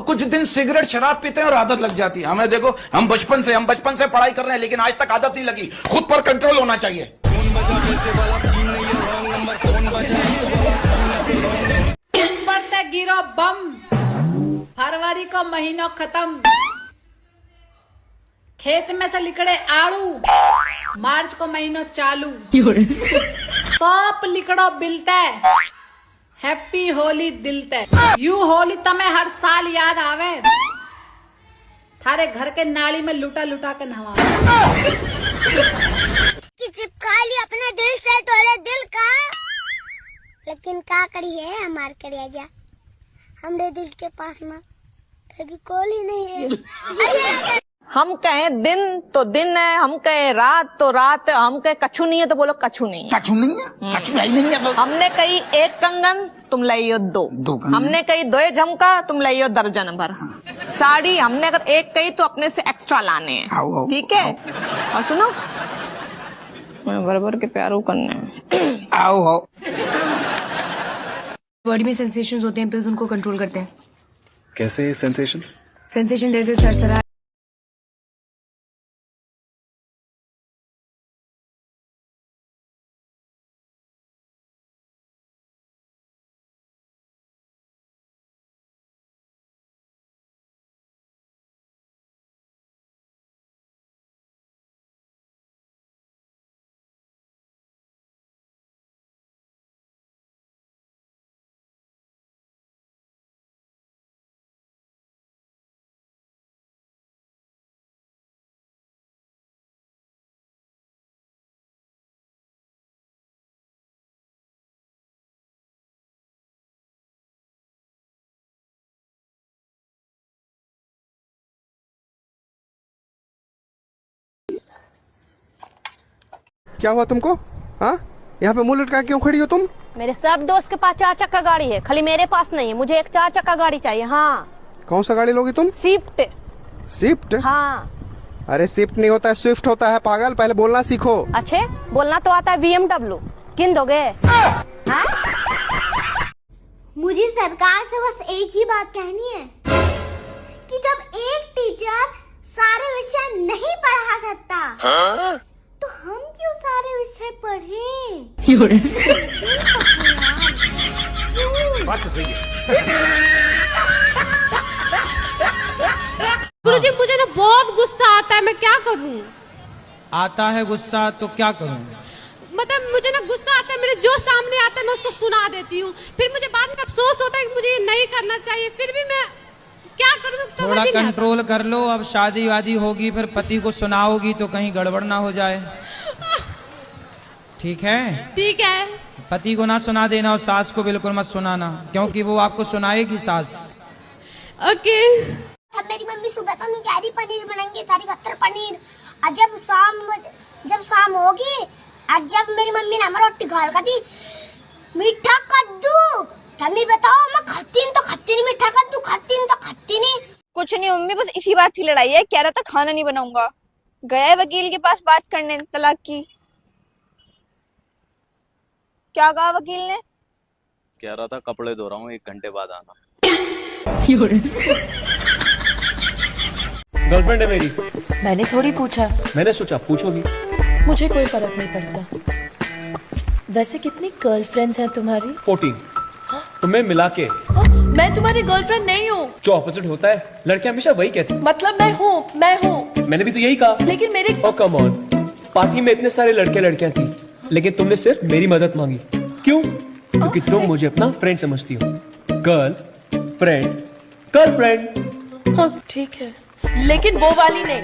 तो कुछ दिन सिगरेट शराब पीते हैं और आदत लग जाती है। हमें देखो, हम बचपन से पढ़ाई कर रहे हैं, लेकिन आज तक आदत नहीं लगी। खुद पर कंट्रोल होना चाहिए। पड़ते गिरो बम, फरवरी को महीनों खत्म, खेत में से लिकड़े आड़ू, मार्च को महीनों चालू, सौंप लिकड़ो बिलते, हैप्पी होली दिलते। यू होली तमें हर साल याद आवे, थारे घर के नाली में लुटा लुटा के नहवा कि चिपका ली अपने दिल से तोरे दिल का, लेकिन का करिए हमार करिया जा, हमरे दिल के पास में अभी कोई ही नहीं है। हम कहें दिन तो दिन है, हम कहें रात तो रात है, हम कहें कछु नहीं है तो बोलो कछु नहीं है। कछु नहीं है, कछु है ही नहीं है। हमने कही एक कंगन, तुम लाइयो दो हमने कही दो झमका, तुम लाइयो दर्जन भर। साड़ी हमने अगर एक कही तो अपने से एक्स्ट्रा लाने हैं, ठीक है। और सुनो, मैं बराबर के प्यारो करने हैं। आओ बॉडी में सेंसेशंस होते हैं, पिल्स उनको कंट्रोल करते हैं। कैसे सेंसेशंस? सेंसेशन जैसे सरसरा, क्या हुआ तुमको? हाँ, यहाँ पे मुंह लटका क्यों खड़ी हो तुम? मेरे सब दोस्त के पास 4 चक्का गाड़ी है, खाली मेरे पास नहीं है। मुझे एक 4 चक्का गाड़ी चाहिए। हाँ। कौन सा गाड़ी लोगी तुम? स्विफ्ट। स्विफ्ट? हाँ। अरे स्विफ्ट नहीं होता है, स्विफ्ट होता है पागल, पहले बोलना सीखो। अच्छे, बोलना तो आता है BMW। किन दोगे? हाँ? मुझे सरकार से बस एक ही बात कहनी है कि जब एक टीचर सारे विषय नहीं पढ़ा सकता, तो हम क्यों सारे विषय पढ़ें? बात तो सही है। गुरुजी, मुझे ना बहुत गुस्सा आता है, मैं क्या करूं? आता है गुस्सा तो क्या करूं? मतलब मुझे ना गुस्सा आता है, मेरे जो सामने आता है मैं उसको सुना देती हूँ, फिर मुझे बाद में अफसोस होता है कि मुझे ये नहीं करना चाहिए, फिर भी मैं क्या करूं? थोड़ा कंट्रोल कर लो। अब शादी वादी होगी, फिर पति को सुनाओगी तो कहीं गड़बड़ ना हो जाए, ठीक है? ठीक है। पति को ना सुना देना और सास को बिल्कुल मत सुनाना, क्योंकि वो आपको सुनाएगी सास। ओके। अब मेरी मम्मी सुबह तो गाड़ी पनीर बनाएंगे, तारी कत्तर पनीर, और जब शाम होगी और जब मेरी मम्मी ने हमारा रोटी घाल का दी मीठा कद्दू, तभी बताओ मैं खत्ती नहीं, मीठा कद्दू खत्ती नहीं। कुछ नहीं मम्मी, बस इसी बात की लड़ाई है। कह रहा था खाना नहीं बनाऊंगा, गया है वकील के पास बात करने तलाक की। क्या कहा वकील ने? कह रहा था कपड़े धो रहा हूँ, 1 घंटे बाद आना। गर्लफ्रेंड है मेरी। मैंने थोड़ी पूछा, मैंने सोचा पूछोगी। मुझे कोई फर्क नहीं पड़ता। वैसे कितनी गर्लफ्रेंड्स हैं तुम्हारी? 14। तुम्हें मिला के। मैं तुम्हारी गर्लफ्रेंड नहीं हूँ। जो ऑपोजिट होता है, लड़के हमेशा वही कहते हैं। मतलब मैं हूँ। मैंने भी तो यही कहा। लेकिन मेरे कम ऑन, पार्टी में इतने सारे लड़कियां थी, लेकिन तुमने सिर्फ मेरी मदद मांगी। क्यों? क्योंकि तुम मुझे अपना फ्रेंड समझती हो। गर्लफ्रेंड। हाँ ठीक है, लेकिन वो वाली नहीं।